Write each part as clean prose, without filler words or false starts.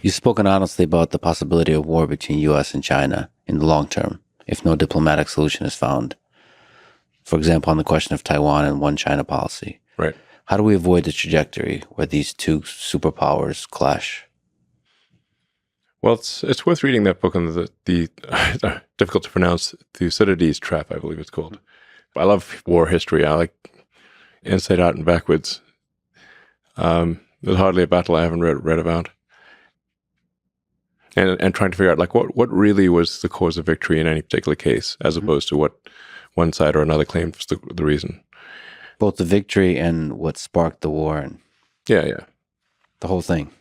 You've spoken honestly about the possibility of war between U.S. and China in the long term, if no diplomatic solution is found. For example, on the question of Taiwan and one China policy. Right. How do we avoid the trajectory where these two superpowers clash? Well, it's worth reading that book on the difficult to pronounce Thucydides trap, I believe it's called. I love war history. I like inside out and backwards. There's hardly a battle I haven't read about. And trying to figure out like what really was the cause of victory in any particular case, as opposed to what one side or another claimed was the reason. Both the victory and what sparked the war and Yeah. the whole thing.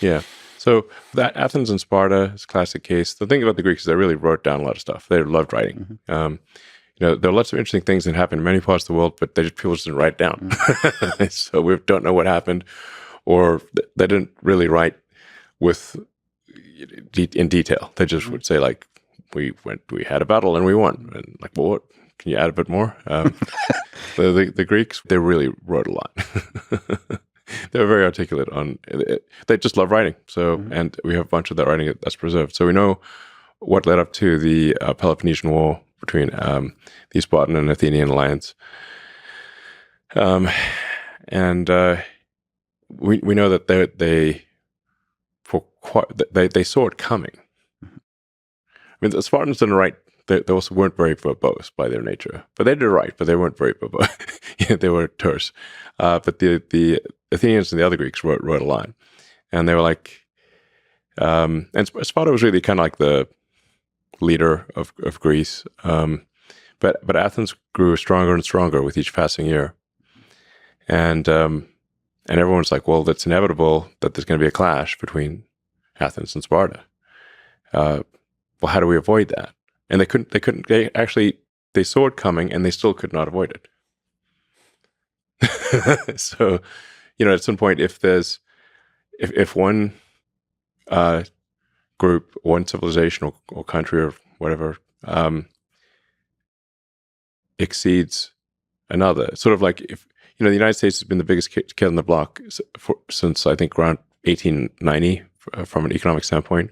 Yeah. So that Athens and Sparta is a classic case. The thing about the Greeks is they really wrote down a lot of stuff. They loved writing. There are lots of interesting things that happened in many parts of the world, but people just didn't write down. So we don't know what happened, or they didn't really write in detail. They just would say like, we had a battle and we won. And like, well, what? Can you add a bit more? The Greeks, they really wrote a lot. They were very articulate on it. They just love writing. So, and we have a bunch of that writing that's preserved. So we know what led up to the Peloponnesian War between the Spartan and Athenian alliance. And we know that they saw it coming. I mean, the Spartans didn't write. They also weren't very verbose by their nature, but they did write, but they weren't very verbose. They were terse. But the Athenians and the other Greeks wrote a lot, and they were like, and Sparta was really kind of like the leader of Greece. But Athens grew stronger and stronger with each passing year, and everyone's like, well, it's inevitable that there's going to be a clash between Athens and Sparta. Well, how do we avoid that? And they saw it coming and they still could not avoid it. So, at some point, if one group, one civilization or country or whatever, exceeds another, sort of like if, the United States has been the biggest kid on the block since I think around 1890 from an economic standpoint.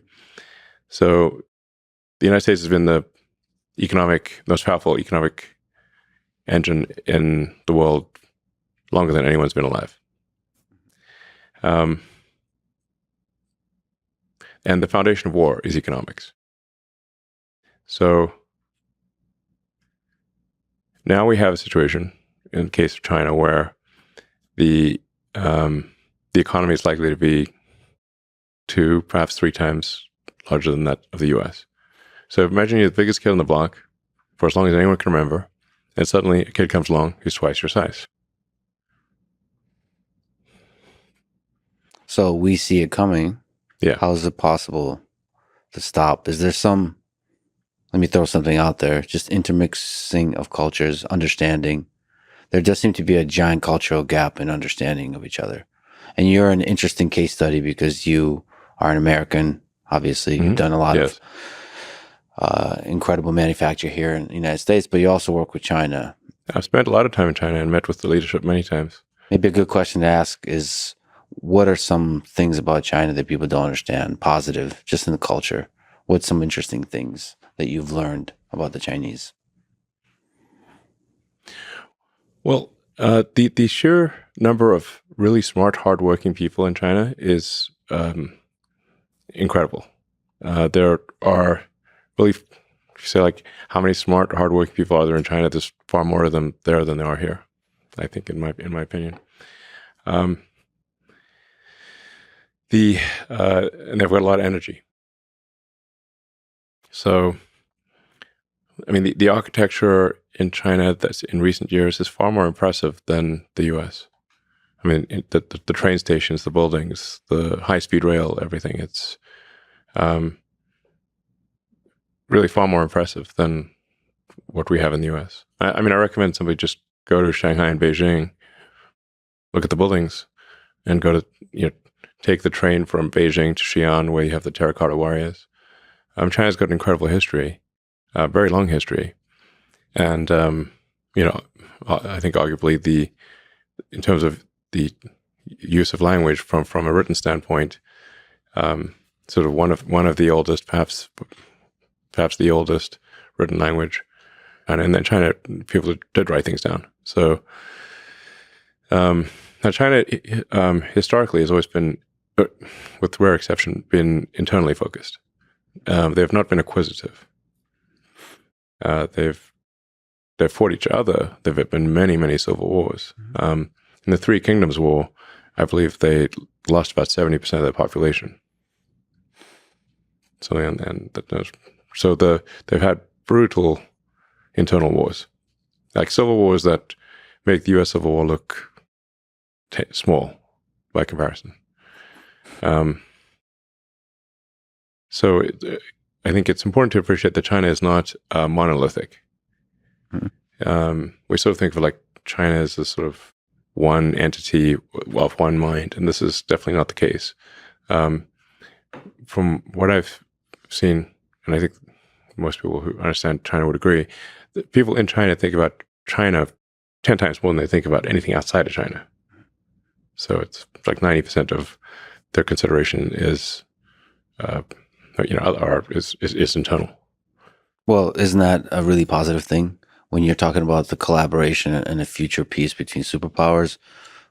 So the United States has been the most powerful economic engine in the world longer than anyone's been alive. And the foundation of war is economics. So now we have a situation in the case of China where the economy is likely to be 2, perhaps 3 times larger than that of the U.S. So imagine you're the biggest kid on the block for as long as anyone can remember, and suddenly a kid comes along who's twice your size. So we see it coming. Yeah. How is it possible to stop? Is there let me throw something out there, just intermixing of cultures, understanding. There does seem to be a giant cultural gap in understanding of each other. And you're an interesting case study because you are an American, obviously. You've done a lot of incredible manufacture here in the United States, but you also work with China. I've spent a lot of time in China and met with the leadership many times. Maybe a good question to ask is, what are some things about China that people don't understand, positive, just in the culture? What's some interesting things that you've learned about the Chinese? Well, the sheer number of really smart, hardworking people in China is incredible. There are really, if you say like how many smart, hardworking people are there in China, there's far more of them there than there are here, I think, in my opinion. And they've got a lot of energy. So, I mean, the architecture in China that's in recent years is far more impressive than the U.S. I mean, the train stations, the buildings, the high-speed rail, everything. It's really far more impressive than what we have in the U.S. I mean, I recommend somebody just go to Shanghai and Beijing, look at the buildings, and go to, take the train from Beijing to Xi'an, where you have the terracotta warriors. China's got an incredible history, very long history. And, I think arguably in terms of the use of language from a written standpoint, sort of one of the oldest, perhaps the oldest written language, and then China, people did write things down. So now China historically has always been, with rare exception, been internally focused. They have not been acquisitive. They've fought each other. There have been many civil wars. In the Three Kingdoms War, I believe they lost about 70% of their population. So they've had brutal internal wars, like civil wars that make the U.S. Civil War look small by comparison. So I think it's important to appreciate that China is not monolithic. We sort of think of like China as this sort of one entity of one mind, and this is definitely not the case. From what I've seen, and I think most people who understand China would agree, that people in China think about China 10 times more than they think about anything outside of China. So it's like 90% of their consideration is, is internal. Well, isn't that a really positive thing when you're talking about the collaboration and a future peace between superpowers?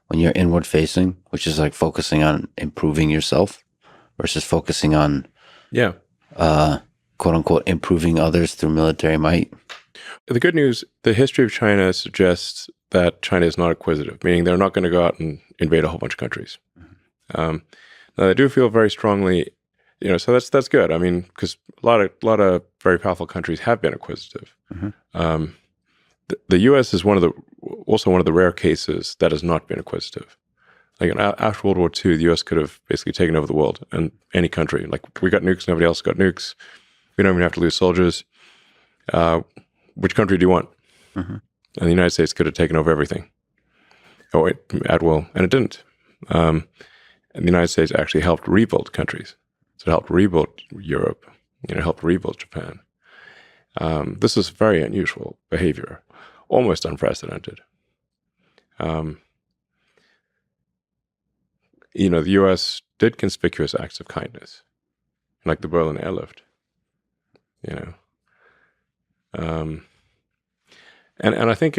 When you're inward facing, which is like focusing on improving yourself versus focusing on, quote unquote, improving others through military might. The good news, the history of China suggests that China is not acquisitive, meaning they're not going to go out and invade a whole bunch of countries. Now, they do feel very strongly, so that's good. I mean, because a lot of very powerful countries have been acquisitive. The U.S. is also one of the rare cases that has not been acquisitive. Like after World War II, the U.S. could have basically taken over the world and any country. Like we got nukes, nobody else got nukes. We don't even have to lose soldiers. Which country do you want? And the United States could have taken over everything. At will, and it didn't. And the United States actually helped rebuild countries. So it helped rebuild Europe. It helped rebuild Japan. This is very unusual behavior, almost unprecedented. The U.S. did conspicuous acts of kindness, like the Berlin airlift. And I think,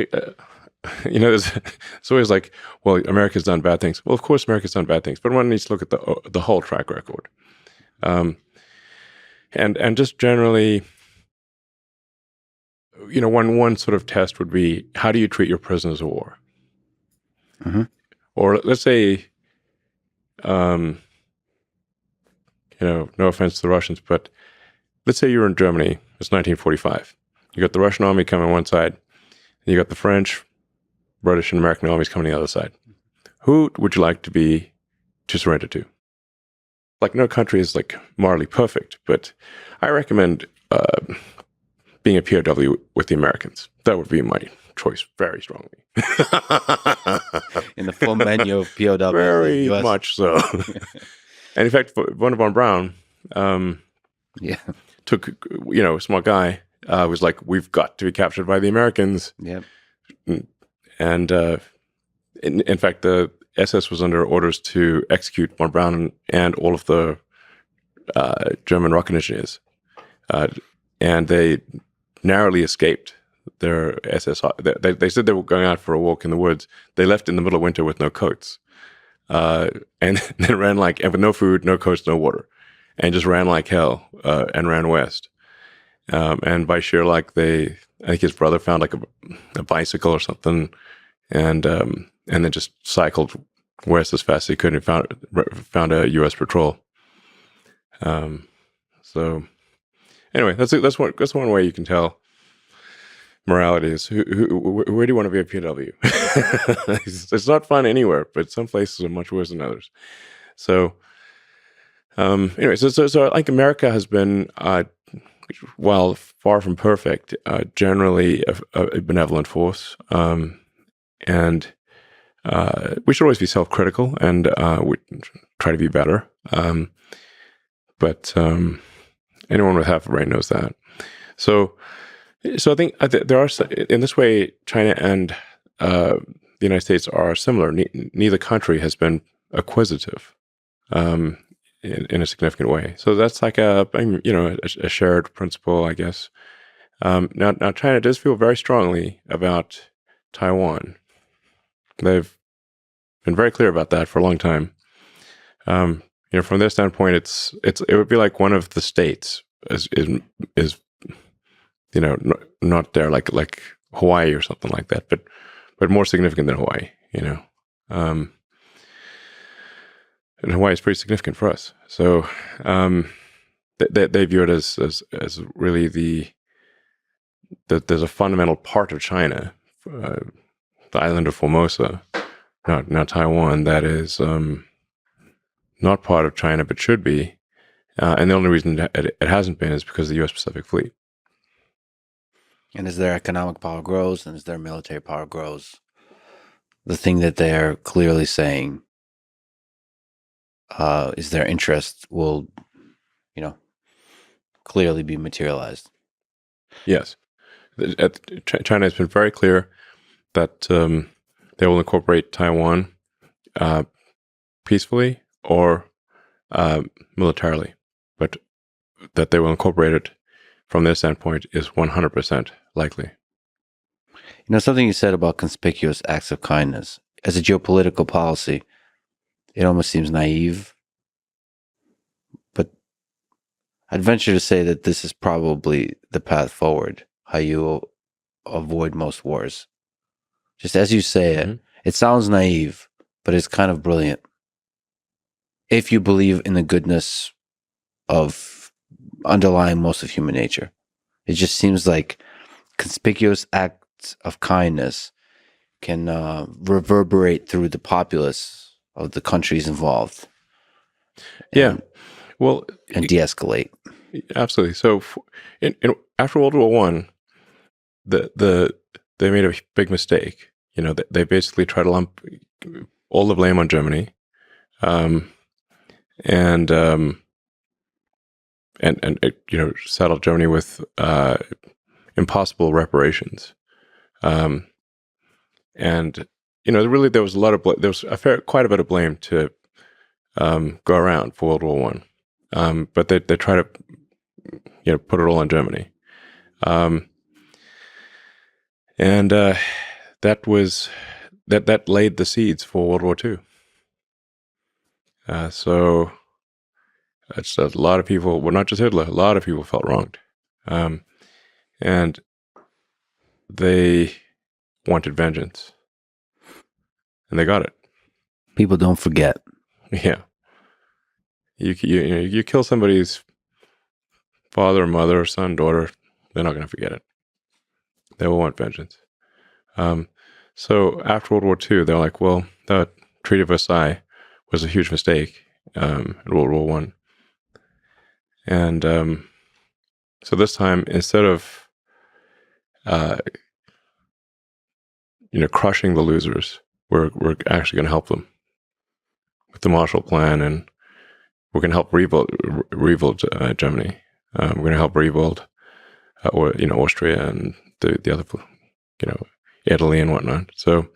it's always like, well, America's done bad things. Well, of course, America's done bad things, but one needs to look at the whole track record. And just generally, one sort of test would be, how do you treat your prisoners of war? Or let's say, no offense to the Russians, but let's say you're in Germany. It's 1945. You got the Russian army coming on one side, and you got the French, British, and American armies coming on the other side. Who would you like to surrender to? Like, no country is like morally perfect, but I recommend being a POW with the Americans. That would be my choice very strongly. In the full menu of POW. Very much so. And in fact, Wernher von Braun took, a smart guy, was like, we've got to be captured by the Americans. Yep. And in fact, the SS was under orders to execute von Braun and all of the German rocket engineers. And they narrowly escaped their SS. They said they were going out for a walk in the woods. They left in the middle of winter with no coats. And then ran and with no food, no coats, no water. And just ran like hell and ran west. And by sheer luck, I think his brother found like a bicycle or something, and then just cycled west as fast as he could and found a U.S. patrol. So anyway, that's one way you can tell morality is where do you want to be a POW? It's not fun anywhere, but some places are much worse than others. So anyway, so I think America has been, while far from perfect, generally a benevolent force. And we should always be self-critical and we try to be better. But anyone with half a brain knows that. So I think there are, in this way, China and the United States are similar. Neither country has been acquisitive. in a significant way. So that's like a shared principle, I guess. Now China does feel very strongly about Taiwan. They've been very clear about that for a long time. From their standpoint, it would be like one of the states is not there like Hawaii or something like that, but more significant than Hawaii. And Hawaii is pretty significant for us. So they view it as really that there's a fundamental part of China, the island of Formosa, not Taiwan, that is not part of China but should be. And the only reason that it hasn't been is because of the U.S. Pacific Fleet. And as their economic power grows and as their military power grows, the thing that they're clearly saying is their interest will, clearly be materialized. Yes. China has been very clear that they will incorporate Taiwan peacefully or militarily, but that they will incorporate it from their standpoint is 100% likely. Something you said about conspicuous acts of kindness. As a geopolitical policy, it almost seems naive, but I'd venture to say that this is probably the path forward, how you avoid most wars. Just as you say it, it sounds naive, but it's kind of brilliant. If you believe in the goodness of underlying most of human nature, it just seems like conspicuous acts of kindness can reverberate through the populace of the countries involved. And de-escalate. Absolutely. So, after World War I, they made a big mistake. They basically tried to lump all the blame on Germany, and saddle Germany with impossible reparations. Really there was quite a bit of blame to go around for World War I, but they try to put it all on Germany, that laid the seeds for World War II. So it's a lot of people, well, not just Hitler, a lot of people felt wronged, and they wanted vengeance, and they got it. People don't forget. Yeah. You kill somebody's father, mother, son, daughter, they're not going to forget it. They will want vengeance. So after World War II, they're like, well, the Treaty of Versailles was a huge mistake in World War I. And so this time, instead of crushing the losers, we're actually going to help them with the Marshall Plan, and we're going to help rebuild Germany. We're going to help rebuild Austria and the other, Italy and whatnot. So